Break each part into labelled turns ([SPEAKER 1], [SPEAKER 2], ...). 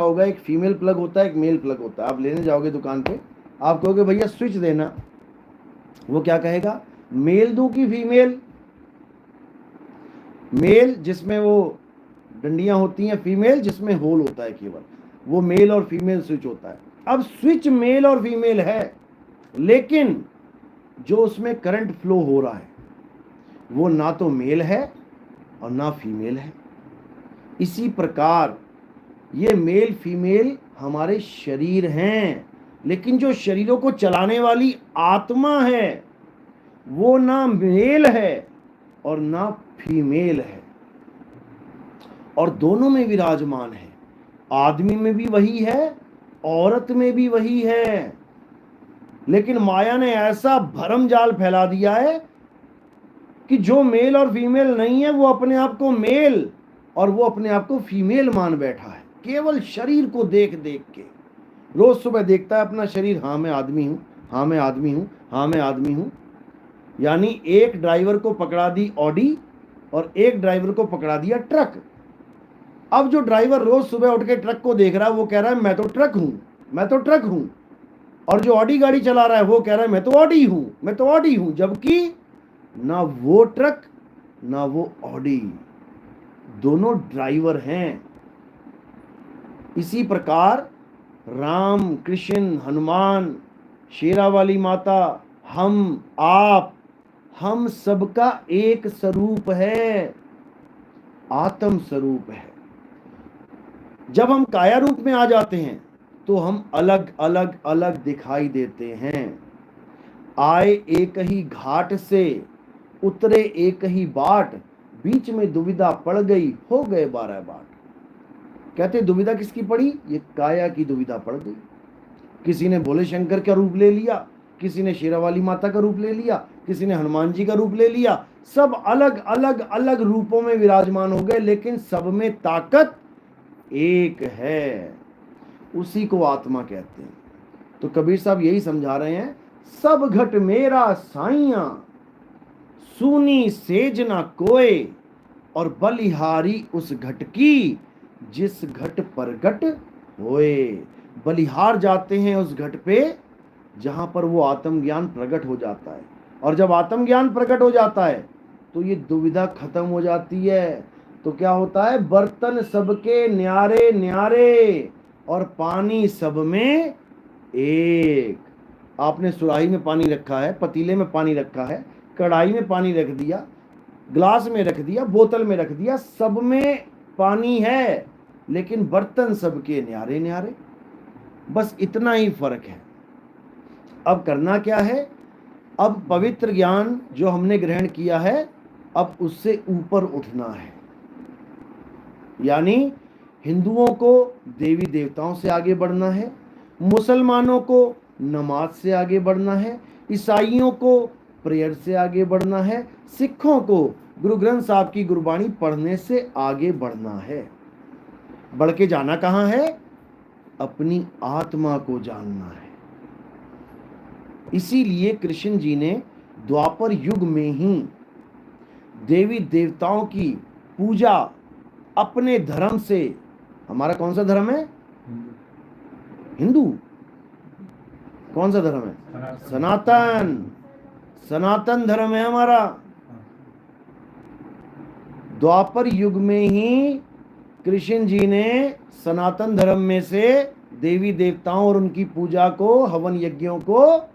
[SPEAKER 1] होगा, एक female plug होता है, एक मेल प्लग होता है। आप लेने जाओगे दुकान पे, आप कहोगे भैया स्विच देना, वो क्या कहेगा, मेल दूं कि फीमेल? मेल जिसमें वो डंडियां होती हैं, फीमेल जिसमें होल होता है केवल, वो मेल और फीमेल स्विच होता है। अब स्विच मेल और फीमेल है, लेकिन जो उसमें करंट फ्लो हो रहा है वो ना तो मेल है और ना फीमेल है। इसी प्रकार ये मेल फीमेल हमारे शरीर हैं, लेकिन जो शरीरों को चलाने वाली आत्मा है वो ना मेल है और ना फीमेल है, और दोनों में विराजमान है। आदमी में भी वही है, औरत में भी वही है, लेकिन माया ने ऐसा भरम जाल फैला दिया है कि जो मेल और फीमेल नहीं है वो अपने आप को मेल और वो अपने आप को फीमेल मान बैठा है, केवल शरीर को देख देख के। रोज सुबह देखता है अपना शरीर, हाँ मैं आदमी हूं, हाँ मैं आदमी हूं, हाँ मैं आदमी हूं। यानी एक ड्राइवर को पकड़ा दी ऑडी और एक ड्राइवर को पकड़ा दिया ट्रक। अब जो ड्राइवर रोज सुबह उठ के ट्रक को देख रहा है वो कह रहा है मैं तो ट्रक हूं, मैं तो ट्रक हूं, और जो ऑडी गाड़ी चला रहा है वो कह रहा है मैं तो ऑडी हूं, मैं तो ऑडी हूं, जबकि ना वो ट्रक ना वो ऑडी, दोनों ड्राइवर हैं। इसी प्रकार राम, कृष्ण, हनुमान, शेरा वाली माता, हम सबका एक स्वरूप है, आत्म स्वरूप है। जब हम काया रूप में आ जाते हैं तो हम अलग अलग अलग दिखाई देते हैं। आए एक ही घाट से, उतरे एक ही बाट, बीच में दुविधा पड़ गई, हो गए 12 बाट। कहते दुविधा किसकी पड़ी? ये काया की दुविधा पड़ गई। किसी ने भोले शंकर का रूप ले लिया, किसी ने शेरावाली माता का रूप ले लिया, किसी ने हनुमान जी का रूप ले लिया, सब अलग अलग अलग रूपों में विराजमान हो गए, लेकिन सब में ताकत एक है, उसी को आत्मा कहते हैं। तो कबीर साहब यही समझा रहे हैं, सब घट मेरा साइया, सूनी सेज ना कोय, और बलिहारी उस घट की, जिस घट प्रगट होए। बलिहार जाते हैं उस घट पे जहां पर वो आत्मज्ञान प्रकट हो जाता है, और जब आत्मज्ञान प्रकट हो जाता है तो ये दुविधा खत्म हो जाती है। तो क्या होता है, बर्तन सबके न्यारे न्यारे और पानी सब में एक। आपने सुराही में पानी रखा है, पतीले में पानी रखा है, कढ़ाई में पानी रख दिया, ग्लास में रख दिया, बोतल में रख दिया, सब में पानी है, लेकिन बर्तन सबके न्यारे न्यारे। बस इतना ही फर्क है। अब करना क्या है, अब पवित्र ज्ञान जो हमने ग्रहण किया है, अब उससे ऊपर उठना है। यानी हिंदुओं को देवी देवताओं से आगे बढ़ना है, मुसलमानों को नमाज से आगे बढ़ना है, ईसाइयों को प्रेयर से आगे बढ़ना है, सिखों को गुरु ग्रंथ साहब की गुरबाणी पढ़ने से आगे बढ़ना है। बढ़ के जाना कहाँ है? अपनी आत्मा को जानना है। इसीलिए कृष्ण जी ने द्वापर युग में ही देवी देवताओं की पूजा अपने धर्म से, हमारा कौन सा धर्म है? हिंदू। कौन सा धर्म है? सनातन। सनातन धर्म है हमारा। द्वापर युग में ही कृष्ण जी ने सनातन धर्म में से देवी देवताओं और उनकी पूजा को, हवन यज्ञों को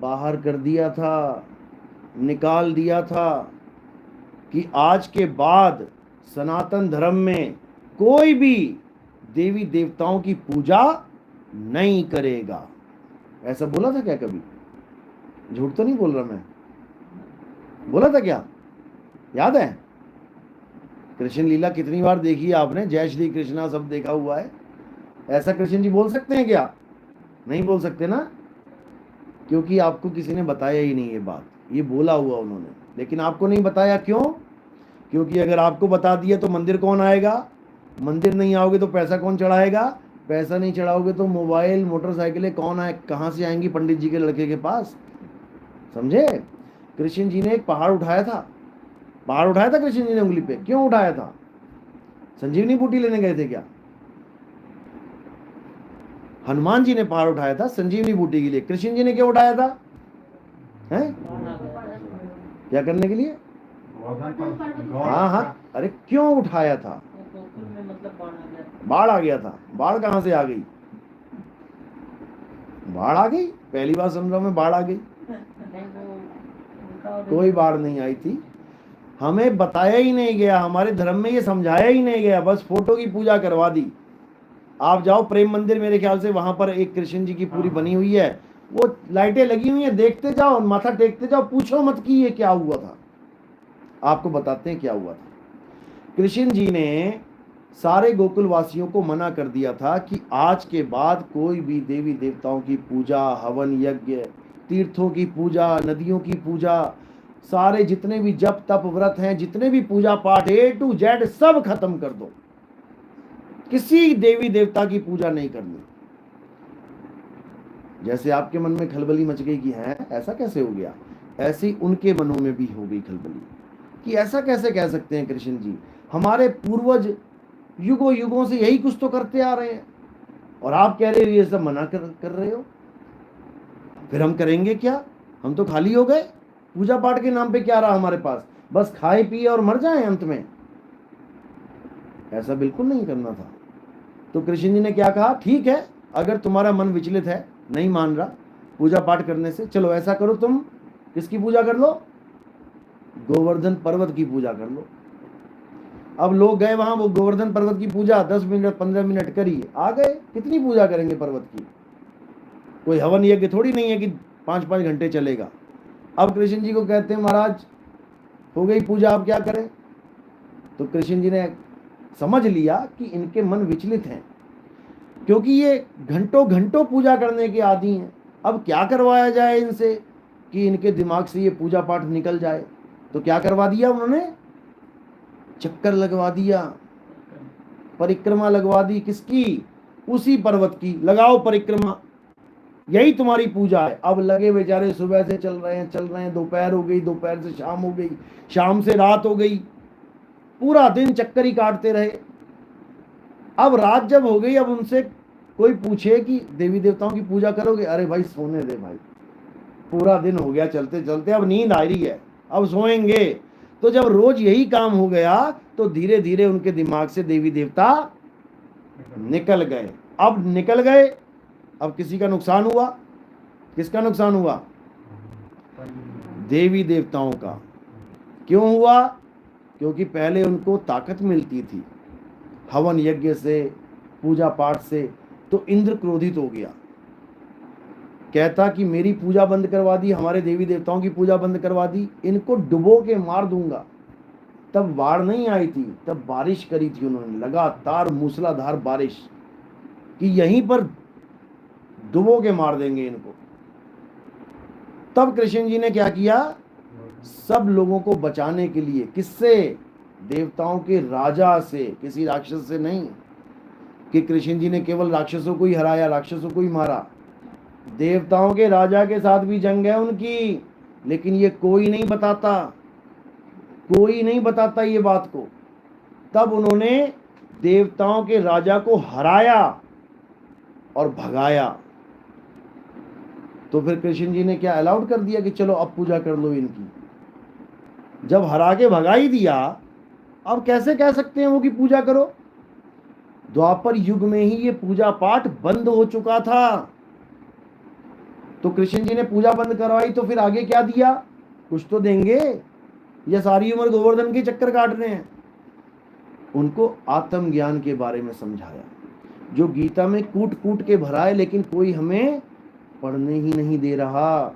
[SPEAKER 1] बाहर कर दिया था, निकाल दिया था, कि आज के बाद सनातन धर्म में कोई भी देवी देवताओं की पूजा नहीं करेगा। ऐसा बोला था क्या कभी? झूठ तो नहीं बोल रहा मैं, बोला था क्या? याद है? कृष्ण लीला कितनी बार देखी है आपने, जय श्री कृष्णा सब देखा हुआ है। ऐसा कृष्ण जी बोल सकते हैं क्या? नहीं बोल सकते ना, क्योंकि आपको किसी ने बताया ही नहीं ये बात। ये बोला हुआ उन्होंने, लेकिन आपको नहीं बताया। क्यों? क्योंकि अगर आपको बता दिया तो मंदिर कौन आएगा? मंदिर नहीं आओगे तो पैसा कौन चढ़ाएगा? पैसा नहीं चढ़ाओगे तो मोबाइल मोटरसाइकिलें कौन आए, कहाँ से आएंगी पंडित जी के लड़के के पास? समझे? कृष्ण जी ने एक पहाड़ उठाया था। पहाड़ उठाया था कृष्ण जी ने उंगली पे। क्यों उठाया था? संजीवनी बूटी लेने गए थे क्या? हनुमान जी ने पहाड़ उठाया था संजीवनी बूटी के लिए, कृष्ण जी ने क्या उठाया था? हैं? क्या करने के लिए? हाँ हाँ, अरे क्यों उठाया था? बाढ़ आ गया था। बाढ़ कहां से आ गई? बाढ़ आ गई, पहली बार सुन रहा हूं मैं बाढ़ आ गई। कोई बाढ़ नहीं आई थी, हमें बताया ही नहीं गया, हमारे धर्म में ये समझाया ही नहीं गया, बस फोटो की पूजा करवा दी। आप जाओ प्रेम मंदिर, मेरे ख्याल से वहां पर एक कृष्ण जी की पूरी बनी हुई है, वो लाइटें लगी हुई है, देखते जाओ, माथा टेकते जाओ, पूछो मत कि ये क्या हुआ था। आपको बताते हैं क्या हुआ था। कृष्ण जी ने सारे गोकुल वासियों को मना कर दिया था कि आज के बाद कोई भी देवी देवताओं की पूजा, हवन यज्ञ, तीर्थों की पूजा, नदियों की पूजा, सारे जितने भी जप तप व्रत हैं, जितने भी पूजा पाठ A to Z सब खत्म कर दो, किसी देवी देवता की पूजा नहीं करनी। जैसे आपके मन में खलबली मच गई कि है ऐसा कैसे हो गया, ऐसी उनके मनों में भी हो गई खलबली कि ऐसा कैसे कह सकते हैं कृष्ण जी, हमारे पूर्वज युगों युगों से यही कुछ तो करते आ रहे हैं और आप कह रहे हो ये सब मना कर रहे हो, फिर हम करेंगे क्या? हम तो खाली हो गए, पूजा पाठ के नाम पे क्या रहा हमारे पास? बस खाए पिए और मर जाएं अंत में। ऐसा बिल्कुल नहीं करना था। तो कृष्ण जी ने क्या कहा, ठीक है अगर तुम्हारा मन विचलित है, नहीं मान रहा पूजा पाठ करने से, चलो ऐसा करो, तुम किसकी पूजा कर लो? गोवर्धन पर्वत की पूजा कर लो। अब लोग गए वहां, वो गोवर्धन पर्वत की पूजा 10 मिनट 15 मिनट करी, आ गए। कितनी पूजा करेंगे पर्वत की? कोई हवन यज्ञ थोड़ी नहीं है कि 5-5 घंटे चलेगा। अब कृष्ण जी को कहते हैं महाराज हो गई पूजा, अब क्या करें? तो कृष्ण जी ने समझ लिया कि इनके मन विचलित हैं, क्योंकि ये घंटों घंटों पूजा करने के आदी हैं। अब क्या करवाया जाए इनसे कि इनके दिमाग से ये पूजा पाठ निकल जाए? तो क्या करवा दिया उन्होंने? चक्कर लगवा दिया, परिक्रमा लगवा दी। किसकी? उसी पर्वत की। लगाओ परिक्रमा, यही तुम्हारी पूजा है। अब लगे बेचारे, सुबह से चल रहे हैं, दोपहर हो गई, दोपहर से शाम हो गई, शाम से रात हो गई, पूरा दिन चक्कर ही काटते रहे। अब रात जब हो गई, अब उनसे कोई पूछे कि देवी देवताओं की पूजा करोगे? अरे भाई सोने दे भाई, पूरा दिन हो गया चलते चलते, अब नींद आ रही है, अब सोएंगे। तो जब रोज यही काम हो गया तो धीरे धीरे उनके दिमाग से देवी देवता निकल गए। अब निकल गए, अब किसी का नुकसान हुआ। किसका नुकसान हुआ? देवी देवताओं का। क्यों हुआ? क्योंकि पहले उनको ताकत मिलती थी हवन यज्ञ से, पूजा पाठ से, तो इंद्र क्रोधित हो गया, कहता कि मेरी पूजा बंद करवा दी, हमारे देवी देवताओं की पूजा बंद करवा दी, इनको डुबो के मार दूंगा। तब बाढ़ नहीं आई थी, तब बारिश करी थी उन्होंने, लगातार मूसलाधार बारिश, कि यहीं पर डुबो के मार देंगे इनको। तब कृष्ण जी ने क्या किया? सब लोगों को बचाने के लिए, किससे? देवताओं के राजा से, किसी राक्षस से नहीं कि कृष्ण जी ने केवल राक्षसों को ही हराया, राक्षसों को ही मारा। देवताओं के राजा के साथ भी जंग है उनकी, लेकिन ये कोई नहीं बताता, कोई नहीं बताता ये बात को। तब उन्होंने देवताओं के राजा को हराया और भगाया। तो फिर कृष्ण जी ने क्या अलाउड कर दिया कि चलो अब पूजा कर लो इनकी। जब हरा के भगा ही दिया, अब कैसे कह सकते हैं वो कि पूजा करो? द्वापर युग में ही ये पूजा पाठ बंद हो चुका था। तो कृष्ण जी ने पूजा बंद करवाई, तो फिर आगे क्या दिया? कुछ तो देंगे, या सारी उम्र गोवर्धन के चक्कर काट रहे हैं? उनको आत्मज्ञान के बारे में समझाया, जो गीता में कूट कूट के भरा है, लेकिन कोई हमें पढ़ने ही नहीं दे रहा,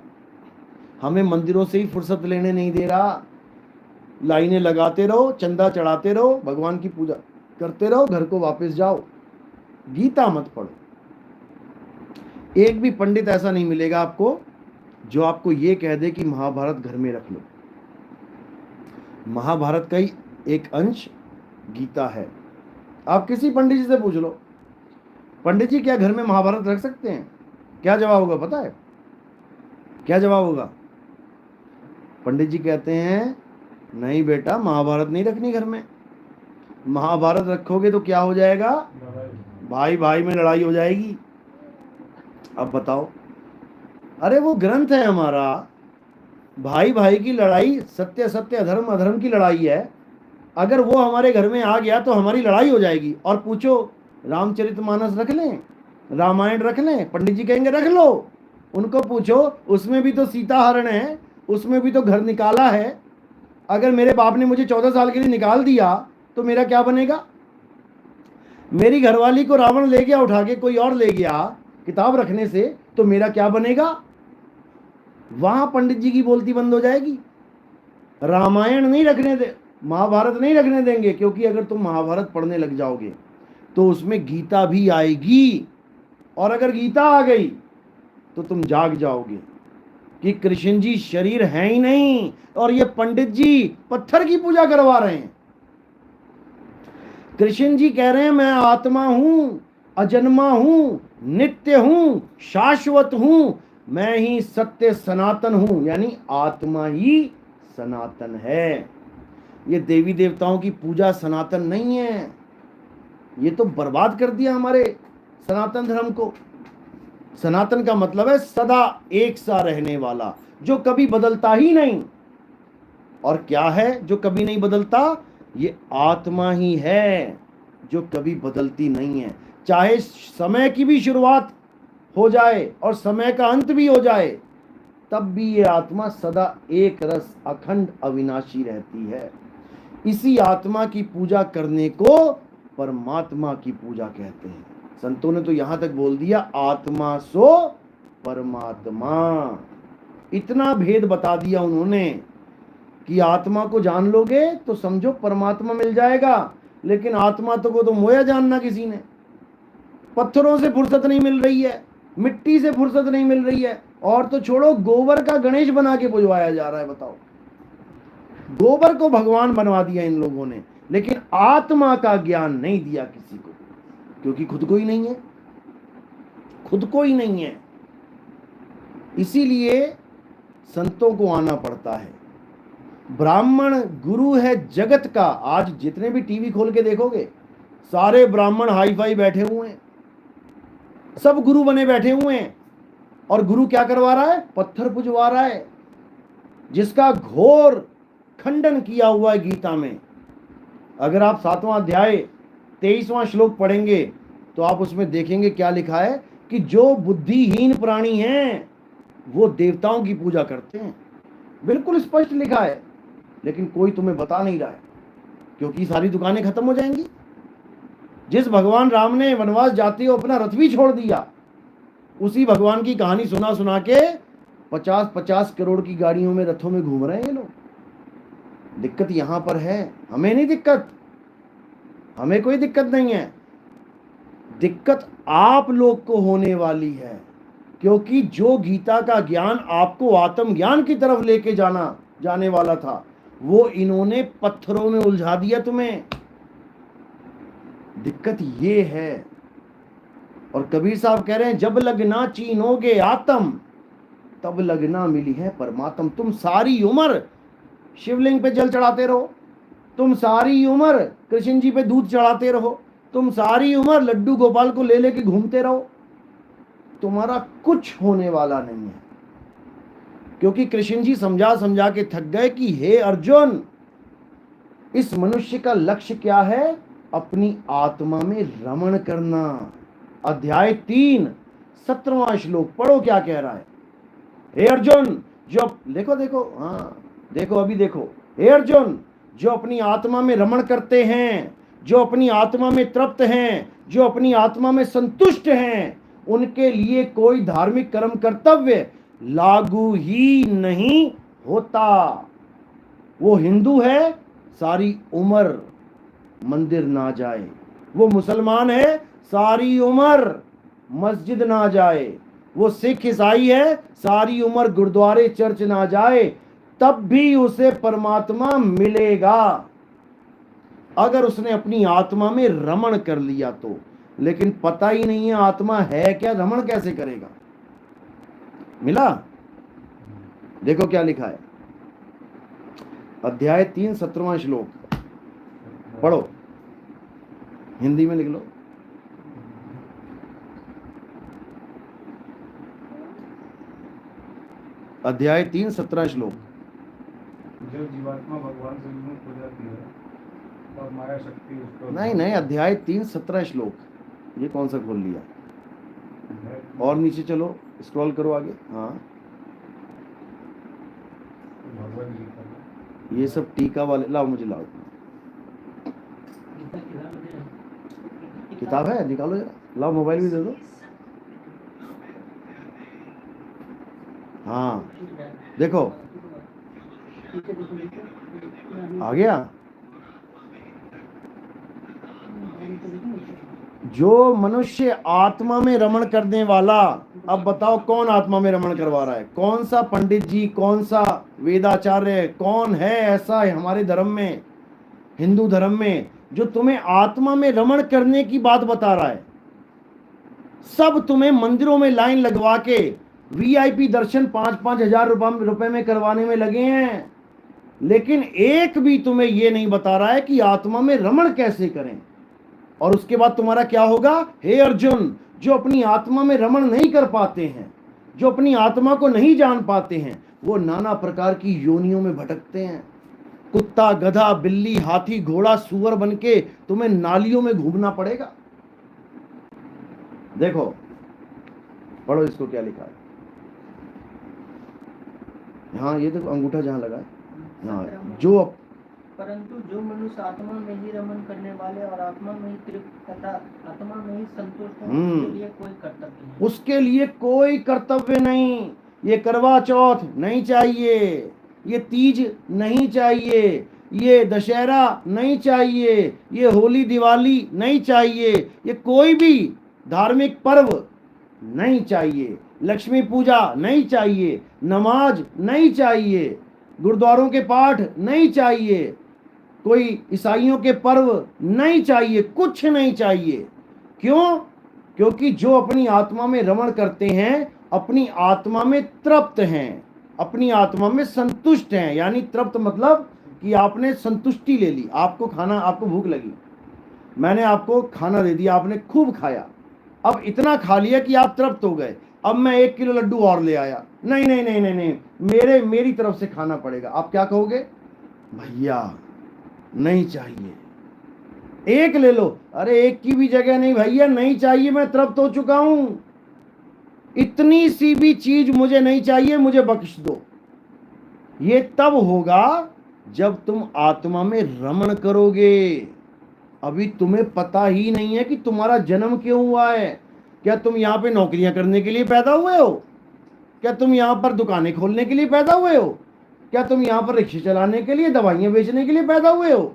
[SPEAKER 1] हमें मंदिरों से ही फुर्सत लेने नहीं दे रहा। लाइनें लगाते रहो, चंदा चढ़ाते रहो, भगवान की पूजा करते रहो, घर को वापस जाओ, गीता मत पढ़ो। एक भी पंडित ऐसा नहीं मिलेगा आपको जो आपको ये कह दे कि महाभारत घर में रख लो। महाभारत का ही एक अंश गीता है। आप किसी पंडित जी से पूछ लो, पंडित जी क्या घर में महाभारत रख सकते हैं? क्या जवाब होगा पता है? क्या जवाब होगा? पंडित जी कहते हैं नहीं बेटा, महाभारत नहीं रखनी घर में। महाभारत रखोगे तो क्या हो जाएगा? भाई भाई में लड़ाई हो जाएगी। अब बताओ, अरे वो ग्रंथ है हमारा, भाई भाई की लड़ाई, सत्य सत्य अधर्म अधर्म की लड़ाई है। अगर वो हमारे घर में आ गया तो हमारी लड़ाई हो जाएगी। और पूछो, रामचरितमानस रख लें, रामायण रख लें, पंडित जी कहेंगे रख लो। उनको पूछो, उसमें भी तो सीता हरण है, उसमें भी तो घर निकाला है। अगर मेरे बाप ने मुझे 14 साल के लिए निकाल दिया तो मेरा क्या बनेगा? मेरी घरवाली को रावण ले गया उठा के, कोई और ले गया किताब रखने से, तो मेरा क्या बनेगा? वहां पंडित जी की बोलती बंद हो जाएगी। रामायण नहीं रखने दे, महाभारत नहीं रखने देंगे, क्योंकि अगर तुम महाभारत पढ़ने लग जाओगे तो उसमें गीता भी आएगी। और अगर गीता आ गई तो तुम जाग जाओगे कि कृष्ण जी शरीर है ही नहीं, और ये पंडित जी पत्थर की पूजा करवा रहे हैं। कृष्ण जी कह रहे हैं मैं आत्मा हूं, अजन्मा हूं, नित्य हूं, शाश्वत हूं, मैं ही सत्य सनातन हूं, यानी आत्मा ही सनातन है। ये देवी देवताओं की पूजा सनातन नहीं है। ये तो बर्बाद कर दिया हमारे सनातन धर्म को। सनातन का मतलब है सदा एक सा रहने वाला, जो कभी बदलता ही नहीं। और क्या है जो कभी नहीं बदलता? ये आत्मा ही है जो कभी बदलती नहीं है। चाहे समय की भी शुरुआत हो जाए और समय का अंत भी हो जाए, तब भी ये आत्मा सदा एक रस अखंड अविनाशी रहती है। इसी आत्मा की पूजा करने को परमात्मा की पूजा कहते हैं। संतों ने तो यहां तक बोल दिया, आत्मा सो परमात्मा। इतना भेद बता दिया उन्होंने कि आत्मा को जान लोगे तो समझो परमात्मा मिल जाएगा। लेकिन आत्मा तो को तो मोया जानना किसी ने। पत्थरों से फुर्सत नहीं मिल रही है, मिट्टी से फुर्सत नहीं मिल रही है, और तो छोड़ो गोबर का गणेश बना के पुजवाया जा रहा है। बताओ, गोबर को भगवान बनवा दिया इन लोगों ने, लेकिन आत्मा का ज्ञान नहीं दिया किसी को, क्योंकि खुद को ही नहीं है, खुद को ही नहीं है। इसीलिए संतों को आना पड़ता है। ब्राह्मण गुरु है जगत का। आज जितने भी टीवी खोल के देखोगे, सारे ब्राह्मण हाई फाई बैठे हुए हैं, सब गुरु बने बैठे हुए हैं। और गुरु क्या करवा रहा है? पत्थर पुजवा रहा है, जिसका घोर खंडन किया हुआ है गीता में। अगर आप 7वां अध्याय 23वां श्लोक पढ़ेंगे तो आप उसमें देखेंगे क्या लिखा है कि जो बुद्धिहीन प्राणी हैं वो देवताओं की पूजा करते हैं। बिल्कुल स्पष्ट लिखा है, लेकिन कोई तुम्हें बता नहीं रहा है, क्योंकि सारी दुकानें खत्म हो जाएंगी। जिस भगवान राम ने वनवास जाते हुए अपना रथ भी छोड़ दिया, उसी भगवान की कहानी सुना सुना के 50-50 करोड़ की गाड़ियों में, रथों में घूम रहे हैं ये लोग। दिक्कत यहां पर है, हमें नहीं दिक्कत, हमें कोई दिक्कत नहीं है। दिक्कत आप लोग को होने वाली है, क्योंकि जो गीता का ज्ञान आपको आत्मज्ञान की तरफ लेके जाने वाला था, वो इन्होंने पत्थरों में उलझा दिया तुम्हें। दिक्कत ये है। और कबीर साहब कह रहे हैं, जब लगना चीनोगे आत्म, तब लगना मिली है परमात्म। तुम सारी उम्र शिवलिंग पे जल चढ़ाते रहो, तुम सारी उम्र कृष्ण जी पे दूध चढ़ाते रहो, तुम सारी उम्र लड्डू गोपाल को ले लेके घूमते रहो, तुम्हारा कुछ होने वाला नहीं है। क्योंकि कृष्ण जी समझा समझा के थक गए कि हे अर्जुन, इस मनुष्य का लक्ष्य क्या है? अपनी आत्मा में रमण करना। अध्याय 3 17वां श्लोक पढ़ो, क्या कह रहा है? हे अर्जुन, जो देखो देखो, हाँ देखो, अभी देखो, हे अर्जुन, जो अपनी आत्मा में रमण करते हैं, जो अपनी आत्मा में तृप्त हैं, जो अपनी आत्मा में संतुष्ट हैं, उनके लिए कोई धार्मिक कर्म कर्तव्य लागू ही नहीं होता। वो हिंदू है, सारी उम्र मंदिर ना जाए, वो मुसलमान है, सारी उम्र मस्जिद ना जाए, वो सिख ईसाई है, सारी उम्र गुरुद्वारे चर्च ना जाए, तब भी उसे परमात्मा मिलेगा, अगर उसने अपनी आत्मा में रमण कर लिया तो। लेकिन पता ही नहीं है आत्मा है क्या, रमण कैसे करेगा? मिला? देखो क्या लिखा है, अध्याय 3 17वां श्लोक पढ़ो, हिंदी में लिख लो। अध्याय 3 17 श्लोक।
[SPEAKER 2] जब जीवात्मा भगवान से विमुख हो जाती है और माया शक्ति उसको
[SPEAKER 1] नहीं, अध्याय 3 17 श्लोक, ये कौन सा खोल लिया? और नीचे चलो, स्क्रॉल करो आगे। हाँ,
[SPEAKER 2] भगवत गीता
[SPEAKER 1] ये सब टीका वाले, लाओ मुझे लाओ, किताब है निकालो जरा, लाओ मोबाइल भी दे दो। हाँ देखो, आ गया। जो मनुष्य आत्मा में रमण करने वाला, अब बताओ कौन आत्मा में रमण करवा रहा है? कौन सा पंडित जी, कौन सा वेदाचार्य, कौन है ऐसा है हमारे धर्म में, हिंदू धर्म में, जो तुम्हें आत्मा में रमण करने की बात बता रहा है? सब तुम्हें मंदिरों में लाइन लगवा के वीआईपी दर्शन 5-5 हजार रुपए में करवाने में लगे हैं, लेकिन एक भी तुम्हें यह नहीं बता रहा है कि आत्मा में रमण कैसे करें। और उसके बाद तुम्हारा क्या होगा? हे अर्जुन, जो अपनी आत्मा में रमण नहीं कर पाते हैं, जो अपनी आत्मा को नहीं जान पाते हैं, वो नाना प्रकार की योनियों में भटकते हैं। कुत्ता, गधा, बिल्ली, हाथी, घोड़ा, सुअर बनके तुम्हें नालियों में घूमना पड़ेगा। देखो, पढ़ो इसको क्या लिखा है। हाँ ये देखो, अंगूठा जहां लगा है, हाँ, जो
[SPEAKER 3] परंतु जो मनुष्य आत्मा में ही रमण करने वाले और आत्मा में ही तृप्त तथा आत्मा में ही संतुष्ट है, उसके लिए कोई कर्तव्य नहीं।
[SPEAKER 1] उसके लिए कोई कर्तव्य नहीं। ये करवा चौथ नहीं चाहिए, ये तीज नहीं चाहिए, ये दशहरा नहीं चाहिए, ये होली दिवाली नहीं चाहिए, ये कोई भी धार्मिक पर्व नहीं चाहिए, लक्ष्मी पूजा नहीं चाहिए, नमाज नहीं चाहिए, गुरुद्वारों के पाठ नहीं चाहिए, कोई ईसाइयों के पर्व नहीं चाहिए, कुछ नहीं चाहिए। क्यों? क्योंकि जो अपनी आत्मा में रमण करते हैं, अपनी आत्मा में तृप्त हैं, अपनी आत्मा में संतुष्ट हैं। यानी तृप्त मतलब कि आपने संतुष्टि ले ली, आपको खाना, आपको भूख लगी, मैंने आपको खाना दे दिया, आपने खूब खाया, अब इतना खा लिया कि आप तृप्त हो गए। अब मैं 1 किलो लड्डू और ले आया, नहीं नहीं नहीं नहीं नहीं, मेरी तरफ से खाना पड़ेगा। आप क्या कहोगे? भैया नहीं चाहिए, एक ले लो। अरे एक की भी जगह नहीं भैया, नहीं चाहिए, मैं तृप्त हो चुका हूं, इतनी सी भी चीज मुझे नहीं चाहिए, मुझे बख्श दो। ये तब होगा जब तुम आत्मा में रमण करोगे। अभी तुम्हें पता ही नहीं है कि तुम्हारा जन्म क्यों हुआ है। क्या तुम यहां पे नौकरियां करने के लिए पैदा हुए हो? क्या तुम यहां पर दुकानें खोलने के लिए पैदा हुए हो? क्या तुम यहां पर रिक्शे चलाने के लिए, दवाइयां बेचने के लिए पैदा हुए हो?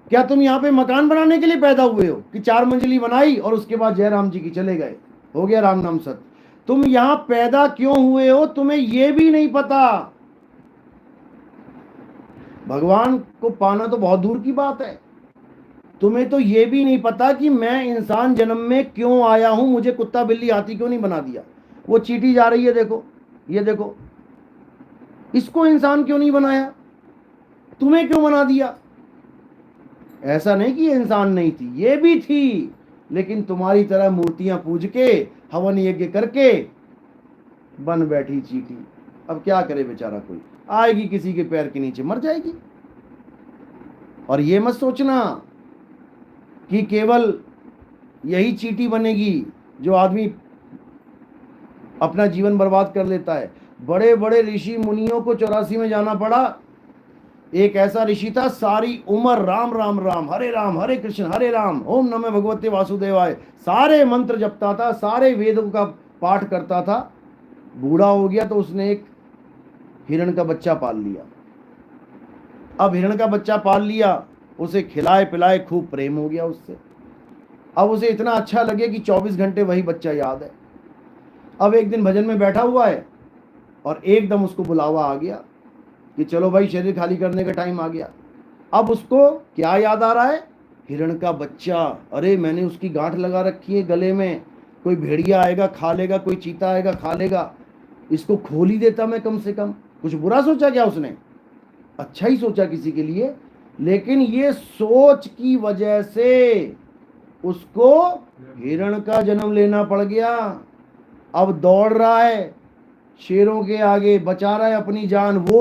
[SPEAKER 1] क्या तुम यहां पे मकान बनाने के लिए पैदा हुए हो कि 4 मंजिली बनाई और उसके बाद जयराम जी की चले गए, हो गया राम नाम सत्य? तुम यहां पैदा क्यों हुए हो तुम्हें यह भी नहीं पता। भगवान को पाना तो बहुत दूर की बात है, तुम्हें तो यह भी नहीं पता कि मैं इंसान जन्म में क्यों आया हूं, मुझे कुत्ता बिल्ली हाथी क्यों नहीं बना दिया। वो चींटी जा रही है, देखो, ये देखो, इसको इंसान क्यों नहीं बनाया, तुम्हें क्यों बना दिया? ऐसा नहीं कि ये इंसान नहीं थी, ये भी थी, लेकिन तुम्हारी तरह मूर्तियां पूज के, हवन यज्ञ करके बन बैठी चींटी। अब क्या करे बेचारा, कोई आएगी किसी के पैर के नीचे मर जाएगी। और ये मत सोचना कि केवल यही चींटी बनेगी जो आदमी अपना जीवन बर्बाद कर लेता है। बड़े बड़े ऋषि मुनियों को 84 में जाना पड़ा। एक ऐसा ऋषि था, सारी उम्र राम राम राम, हरे कृष्ण हरे राम, ओम नमः भगवते वासुदेवाय, सारे मंत्र जपता था, सारे वेदों का पाठ करता था। बूढ़ा हो गया तो उसने एक हिरण का बच्चा पाल लिया। अब हिरण का बच्चा पाल लिया, उसे खिलाए पिलाए खूब प्रेम हो गया उससे। अब उसे इतना अच्छा लगे कि 24 घंटे वही बच्चा याद है। अब एक दिन भजन में बैठा हुआ है और एकदम उसको बुलावा आ गया कि चलो भाई शरीर खाली करने का टाइम आ गया। अब उसको क्या याद आ रहा है? हिरण का बच्चा। अरे मैंने उसकी गांठ लगा रखी है गले में, कोई भेड़िया आएगा खा लेगा, कोई चीता आएगा खा लेगा, इसको खोल ही देता मैं कम से कम। कुछ बुरा सोचा क्या उसने? अच्छा ही सोचा किसी के लिए, लेकिन ये सोच की वजह से उसको हिरण का जन्म लेना पड़ गया। अब दौड़ रहा है, शेरों के आगे बचा रहा है अपनी जान, वो